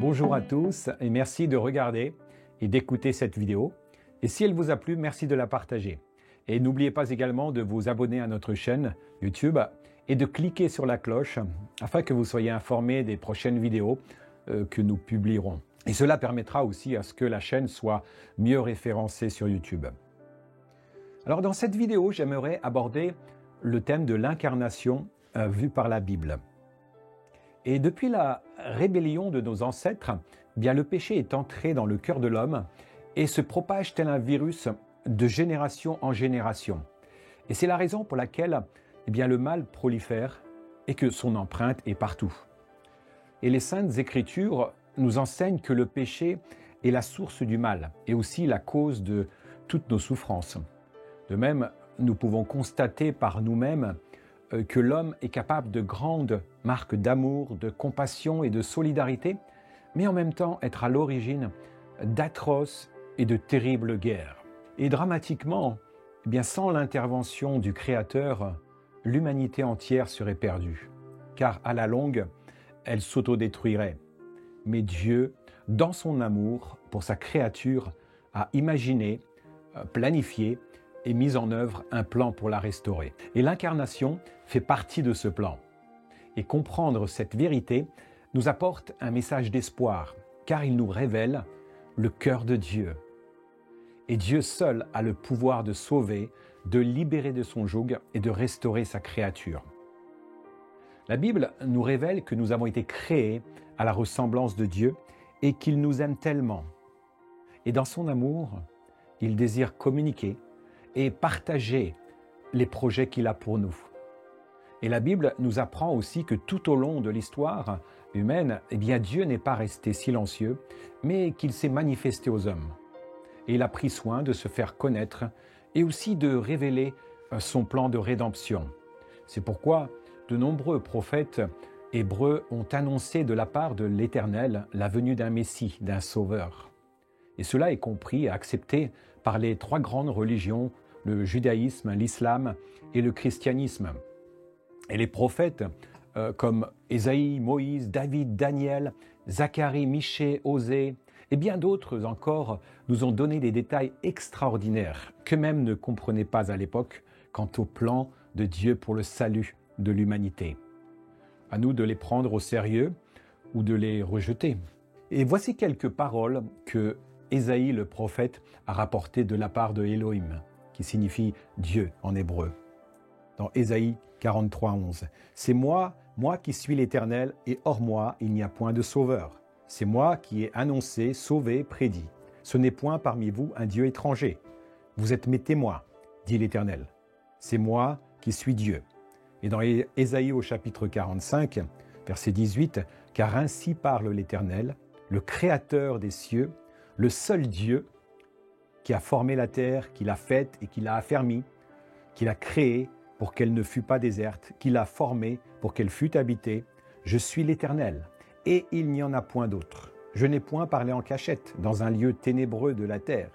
Bonjour à tous et merci de regarder et d'écouter cette vidéo. Et si elle vous a plu, merci de la partager. Et n'oubliez pas également de vous abonner à notre chaîne YouTube et de cliquer sur la cloche afin que vous soyez informés des prochaines vidéos que nous publierons. Et cela permettra aussi à ce que la chaîne soit mieux référencée sur YouTube. Alors dans cette vidéo, j'aimerais aborder le thème de l'incarnation vu par la Bible. Et depuis la rébellion de nos ancêtres, bien le péché est entré dans le cœur de l'homme et se propage tel un virus de génération en génération. Et c'est la raison pour laquelle bien, le mal prolifère et que son empreinte est partout. Et les Saintes Écritures nous enseignent que le péché est la source du mal et aussi la cause de toutes nos souffrances. De même, nous pouvons constater par nous-mêmes que l'homme est capable de grandes marques d'amour, de compassion et de solidarité, mais en même temps être à l'origine d'atroces et de terribles guerres. Et dramatiquement, eh bien sans l'intervention du Créateur, l'humanité entière serait perdue, car à la longue, elle s'autodétruirait. Mais Dieu, dans son amour pour sa créature, a imaginé, planifié et mis en œuvre un plan pour la restaurer. Et l'incarnation fait partie de ce plan. Et comprendre cette vérité nous apporte un message d'espoir, car il nous révèle le cœur de Dieu. Et Dieu seul a le pouvoir de sauver, de libérer de son joug et de restaurer sa créature. La Bible nous révèle que nous avons été créés à la ressemblance de Dieu et qu'il nous aime tellement. Et dans son amour, il désire communiquer et partager les projets qu'il a pour nous. Et la Bible nous apprend aussi que tout au long de l'histoire humaine, eh bien Dieu n'est pas resté silencieux, mais qu'il s'est manifesté aux hommes. Et il a pris soin de se faire connaître et aussi de révéler son plan de rédemption. C'est pourquoi de nombreux prophètes hébreux ont annoncé de la part de l'Éternel la venue d'un Messie, d'un Sauveur. Et cela est compris et accepté par les trois grandes religions, le judaïsme, l'islam et le christianisme. Et les prophètes comme Ésaïe, Moïse, David, Daniel, Zacharie, Michée, Osée et bien d'autres encore nous ont donné des détails extraordinaires qu'eux-mêmes ne comprenaient pas à l'époque quant au plan de Dieu pour le salut de l'humanité. À nous de les prendre au sérieux ou de les rejeter. Et voici quelques paroles que Ésaïe le prophète a rapportées de la part de Elohim, qui signifie Dieu en hébreu. Dans Ésaïe 43, 11. « C'est moi qui suis l'Éternel, et hors moi, il n'y a point de sauveur. C'est moi qui ai annoncé, sauvé, prédit. Ce n'est point parmi vous un Dieu étranger. Vous êtes mes témoins, dit l'Éternel. C'est moi qui suis Dieu. » Et dans Ésaïe au chapitre 45, verset 18, « Car ainsi parle l'Éternel, le Créateur des cieux, le seul Dieu qui a formé la terre, qui l'a faite et qui l'a affermie, qui l'a créée pour qu'elle ne fût pas déserte, qui l'a formée pour qu'elle fût habitée. Je suis l'Éternel, et il n'y en a point d'autre. Je n'ai point parlé en cachette, dans un lieu ténébreux de la terre.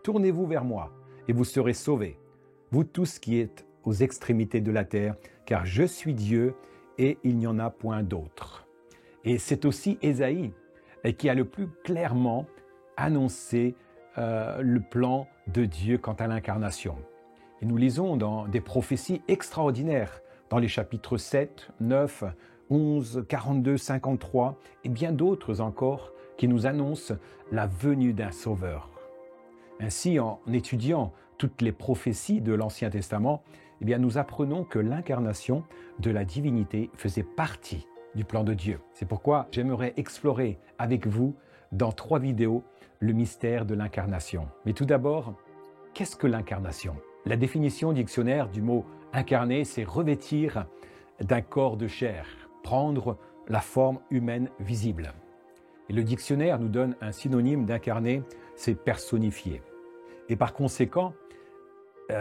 Tournez-vous vers moi, et vous serez sauvés, vous tous qui êtes aux extrémités de la terre, car je suis Dieu, et il n'y en a point d'autre. » Et c'est aussi Ésaïe qui a le plus clairement annoncé le plan de Dieu quant à l'incarnation. Et nous lisons dans des prophéties extraordinaires, dans les chapitres 7, 9, 11, 42, 53 et bien d'autres encore qui nous annoncent la venue d'un Sauveur. Ainsi, en étudiant toutes les prophéties de l'Ancien Testament, eh bien, nous apprenons que l'incarnation de la divinité faisait partie du plan de Dieu. C'est pourquoi j'aimerais explorer avec vous dans 3 vidéos le mystère de l'incarnation. Mais tout d'abord, qu'est-ce que l'incarnation ? La définition dictionnaire du mot « incarner », c'est revêtir d'un corps de chair, prendre la forme humaine visible. Et le dictionnaire nous donne un synonyme d'incarner, c'est personnifier. Et par conséquent,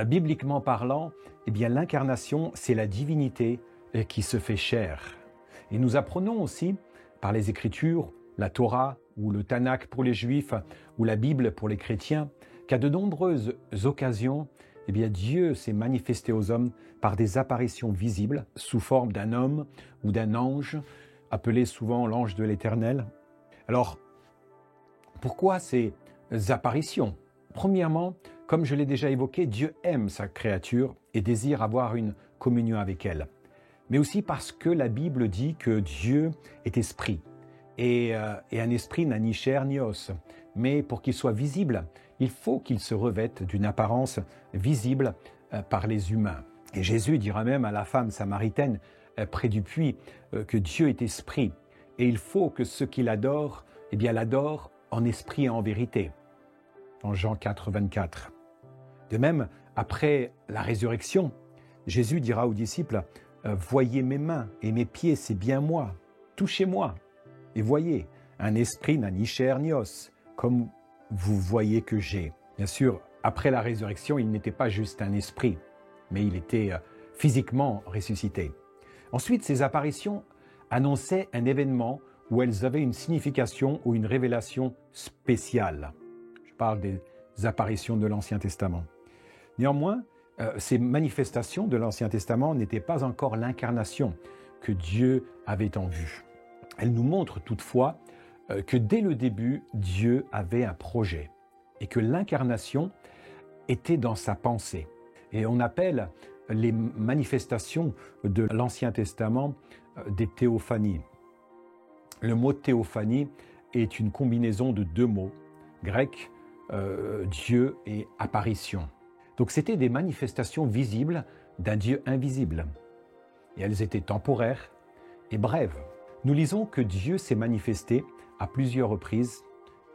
bibliquement parlant, eh bien, l'incarnation, c'est la divinité qui se fait chair. Et nous apprenons aussi, par les Écritures, la Torah ou le Tanakh pour les Juifs ou la Bible pour les chrétiens, qu'à de nombreuses occasions, eh bien, Dieu s'est manifesté aux hommes par des apparitions visibles sous forme d'un homme ou d'un ange, appelé souvent l'ange de l'Éternel, Alors, pourquoi ces apparitions? Premièrement, comme je l'ai déjà évoqué, Dieu aime sa créature et désire avoir une communion avec elle. Mais aussi parce que la Bible dit que Dieu est esprit. Et un esprit n'a ni chair ni os. Mais pour qu'il soit visible, il faut qu'il se revête d'une apparence visible par les humains. Et Jésus dira même à la femme samaritaine près du puits que Dieu est esprit. Et il faut que ceux qui l'adorent, eh bien l'adorent en esprit et en vérité. Dans Jean 4, 24. De même, après la résurrection, Jésus dira aux disciples « Voyez mes mains et mes pieds, c'est bien moi. Touchez-moi. Et voyez, un esprit n'a ni chair ni os, comme vous voyez que j'ai. » Bien sûr, après la résurrection, il n'était pas juste un esprit, mais il était physiquement ressuscité. Ensuite, ces apparitions annonçaient un événement où elles avaient une signification ou une révélation spéciale. Je parle des apparitions de l'Ancien Testament. Néanmoins, ces manifestations de l'Ancien Testament n'étaient pas encore l'incarnation que Dieu avait en vue. Elles nous montrent toutefois que dès le début, Dieu avait un projet et que l'incarnation était dans sa pensée. Et on appelle les manifestations de l'Ancien Testament des théophanies. Le mot théophanie est une combinaison de deux mots grecs, Dieu et apparition. Donc c'était des manifestations visibles d'un Dieu invisible. Et elles étaient temporaires et brèves. Nous lisons que Dieu s'est manifesté à plusieurs reprises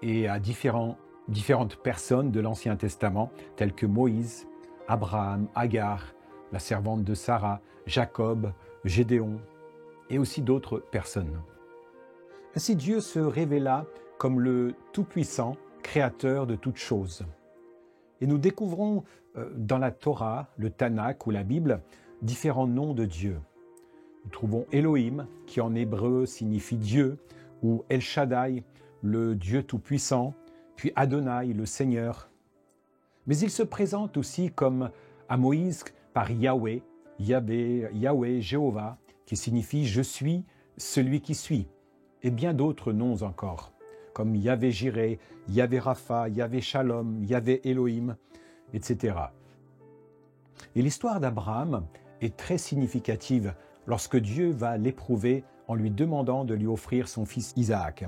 et à différentes personnes de l'Ancien Testament, telles que Moïse, Abraham, Agar, la servante de Sarah, Jacob, Gédéon et aussi d'autres personnes. Ainsi Dieu se révéla comme le Tout-Puissant, créateur de toutes choses. Et nous découvrons dans la Torah, le Tanakh ou la Bible, différents noms de Dieu. Nous trouvons Elohim, qui en hébreu signifie Dieu, ou El Shaddai, le Dieu Tout-Puissant, puis Adonai, le Seigneur. Mais il se présente aussi comme à Moïse par Yahweh, Yahweh, Jéhovah, qui signifie « Je suis celui qui suis », et bien d'autres noms encore, comme Yahvé Jireh, Yahvé Rapha, Yahvé Shalom, Yahvé Elohim, etc. Et l'histoire d'Abraham est très significative lorsque Dieu va l'éprouver en lui demandant de lui offrir son fils Isaac.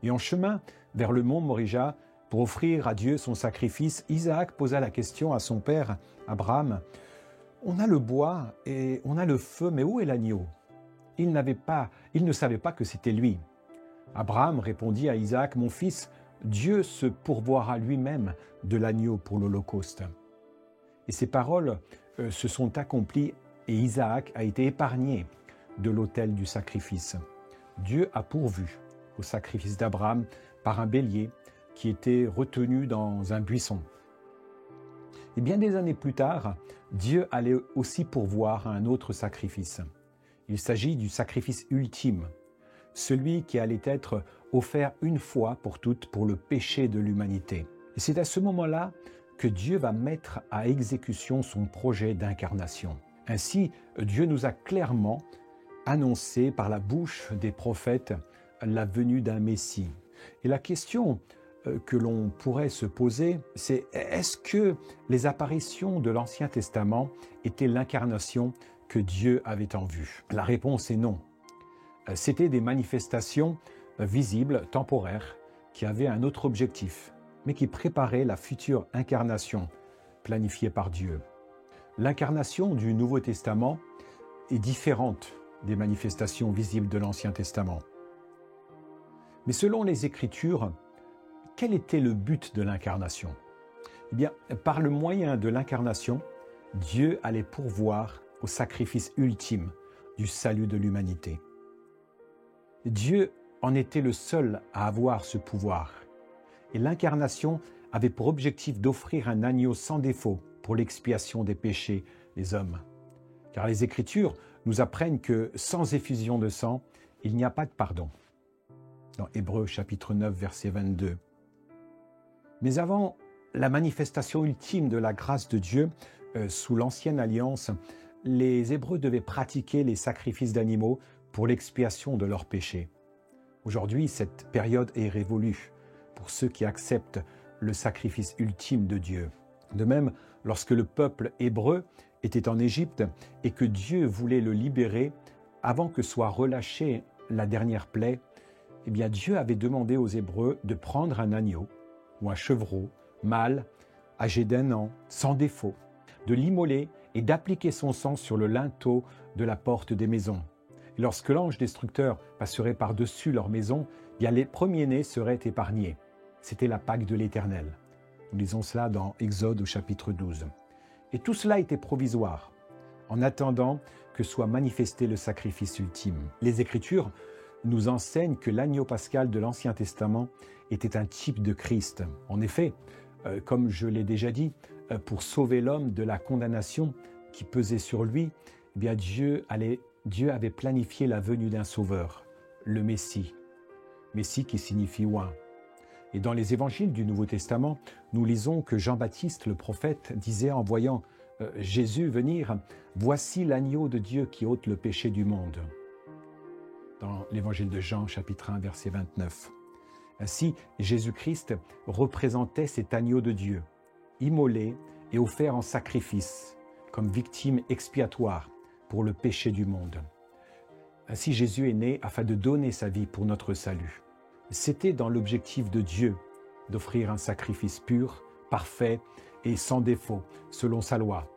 Et en chemin vers le mont Morija, pour offrir à Dieu son sacrifice, Isaac posa la question à son père Abraham, « On a le bois et on a le feu, mais où est l'agneau » Il ne savait pas que c'était lui. Abraham répondit à Isaac, « Mon fils, Dieu se pourvoira lui-même de l'agneau pour l'Holocauste. » Et ces paroles se sont accomplies et Isaac a été épargné de l'autel du sacrifice. Dieu a pourvu au sacrifice d'Abraham par un bélier qui était retenu dans un buisson. Et bien des années plus tard, Dieu allait aussi pourvoir à un autre sacrifice. Il s'agit du sacrifice ultime, celui qui allait être offert une fois pour toutes pour le péché de l'humanité. Et c'est à ce moment-là que Dieu va mettre à exécution son projet d'incarnation. Ainsi, Dieu nous a clairement annoncé par la bouche des prophètes la venue d'un Messie. Et la question que l'on pourrait se poser, c'est est-ce que les apparitions de l'Ancien Testament étaient l'incarnation que Dieu avait en vue? La réponse est non. C'était des manifestations visibles, temporaires, qui avaient un autre objectif, mais qui préparaient la future incarnation planifiée par Dieu. L'incarnation du Nouveau Testament est différente des manifestations visibles de l'Ancien Testament. Mais selon les Écritures, quel était le but de l'incarnation? Eh bien, par le moyen de l'incarnation, Dieu allait pourvoir au sacrifice ultime du salut de l'humanité. Dieu en était le seul à avoir ce pouvoir. Et l'incarnation avait pour objectif d'offrir un agneau sans défaut pour l'expiation des péchés des hommes. Car les Écritures nous apprennent que sans effusion de sang, il n'y a pas de pardon. Dans Hébreux chapitre 9, verset 22. Mais avant la manifestation ultime de la grâce de Dieu, sous l'Ancienne Alliance, les Hébreux devaient pratiquer les sacrifices d'animaux pour l'expiation de leurs péchés. Aujourd'hui, cette période est révolue pour ceux qui acceptent le sacrifice ultime de Dieu. De même, lorsque le peuple hébreu était en Égypte et que Dieu voulait le libérer avant que soit relâchée la dernière plaie, eh bien Dieu avait demandé aux Hébreux de prendre un agneau ou un chevreau, mâle, âgé d'1 an, sans défaut, de l'immoler et d'appliquer son sang sur le linteau de la porte des maisons. Et lorsque l'ange destructeur passerait par-dessus leur maison, eh bien les premiers-nés seraient épargnés. C'était la Pâque de l'Éternel. Nous lisons cela dans Exode au chapitre 12. Et tout cela était provisoire, en attendant que soit manifesté le sacrifice ultime. Les Écritures nous enseignent que l'agneau pascal de l'Ancien Testament était un type de Christ. En effet, comme je l'ai déjà dit, pour sauver l'homme de la condamnation qui pesait sur lui, eh bien Dieu avait planifié la venue d'un sauveur, le Messie. Messie qui signifie oint. Et dans les évangiles du Nouveau Testament, nous lisons que Jean-Baptiste, le prophète, disait en voyant Jésus venir, « Voici l'agneau de Dieu qui ôte le péché du monde » dans l'évangile de Jean, chapitre 1, verset 29. Ainsi, Jésus-Christ représentait cet agneau de Dieu, immolé et offert en sacrifice, comme victime expiatoire pour le péché du monde. Ainsi, Jésus est né afin de donner sa vie pour notre salut. C'était dans l'objectif de Dieu d'offrir un sacrifice pur, parfait et sans défaut, selon sa loi,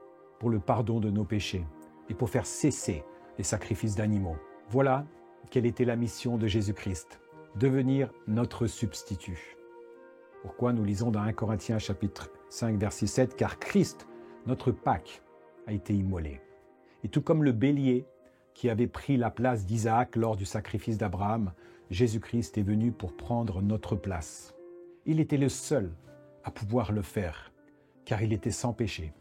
pour le pardon de nos péchés et pour faire cesser les sacrifices d'animaux. Voilà quelle était la mission de Jésus-Christ, devenir notre substitut. Pourquoi nous lisons dans 1 Corinthiens chapitre 5, verset 7, « Car Christ, notre Pâque, a été immolé. » Et tout comme le bélier qui avait pris la place d'Isaac lors du sacrifice d'Abraham, Jésus-Christ est venu pour prendre notre place. Il était le seul à pouvoir le faire, car il était sans péché.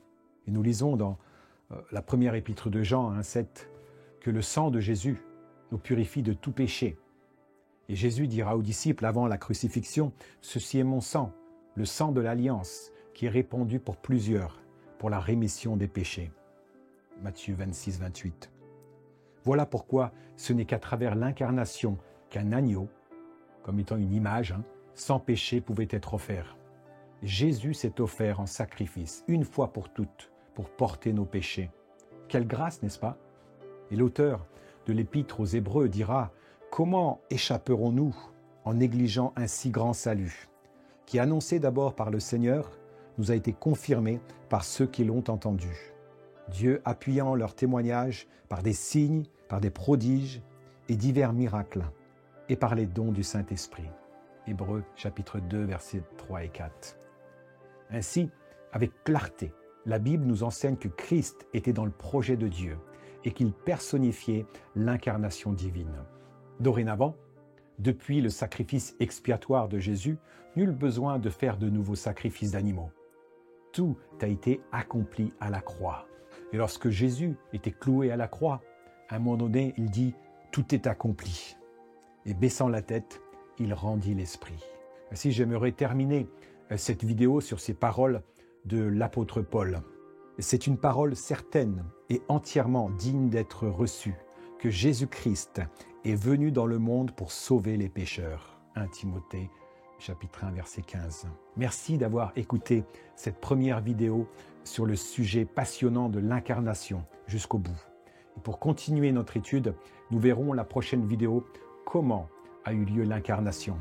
Et nous lisons dans la première épître de Jean 1,7 que le sang de Jésus nous purifie de tout péché. Et Jésus dira aux disciples avant la crucifixion, « Ceci est mon sang, le sang de l'alliance, qui est répandu pour plusieurs, pour la rémission des péchés. » Matthieu 26, 28. Voilà pourquoi ce n'est qu'à travers l'incarnation qu'un agneau, comme étant une image, sans péché pouvait être offert. Jésus s'est offert en sacrifice, une fois pour toutes, pour porter nos péchés. Quelle grâce, n'est-ce pas? Et l'auteur de l'Épître aux Hébreux dira « Comment échapperons-nous en négligeant un si grand salut, qui, annoncé d'abord par le Seigneur, nous a été confirmé par ceux qui l'ont entendu. Dieu appuyant leur témoignage par des signes, par des prodiges et divers miracles, et par les dons du Saint-Esprit. » Hébreux chapitre 2, versets 3 et 4. Ainsi, avec clarté, la Bible nous enseigne que Christ était dans le projet de Dieu et qu'il personnifiait l'incarnation divine. Dorénavant, depuis le sacrifice expiatoire de Jésus, nul besoin de faire de nouveaux sacrifices d'animaux. Tout a été accompli à la croix. Et lorsque Jésus était cloué à la croix, à un moment donné, il dit « Tout est accompli ». Et baissant la tête, il rendit l'esprit. Ainsi, j'aimerais terminer cette vidéo sur ces paroles de l'apôtre Paul. C'est une parole certaine et entièrement digne d'être reçue, que Jésus-Christ est venu dans le monde pour sauver les pécheurs. 1 Timothée, chapitre 1, verset 15. Merci d'avoir écouté cette première vidéo sur le sujet passionnant de l'incarnation jusqu'au bout. Et pour continuer notre étude, nous verrons la prochaine vidéo « Comment a eu lieu l'incarnation ?»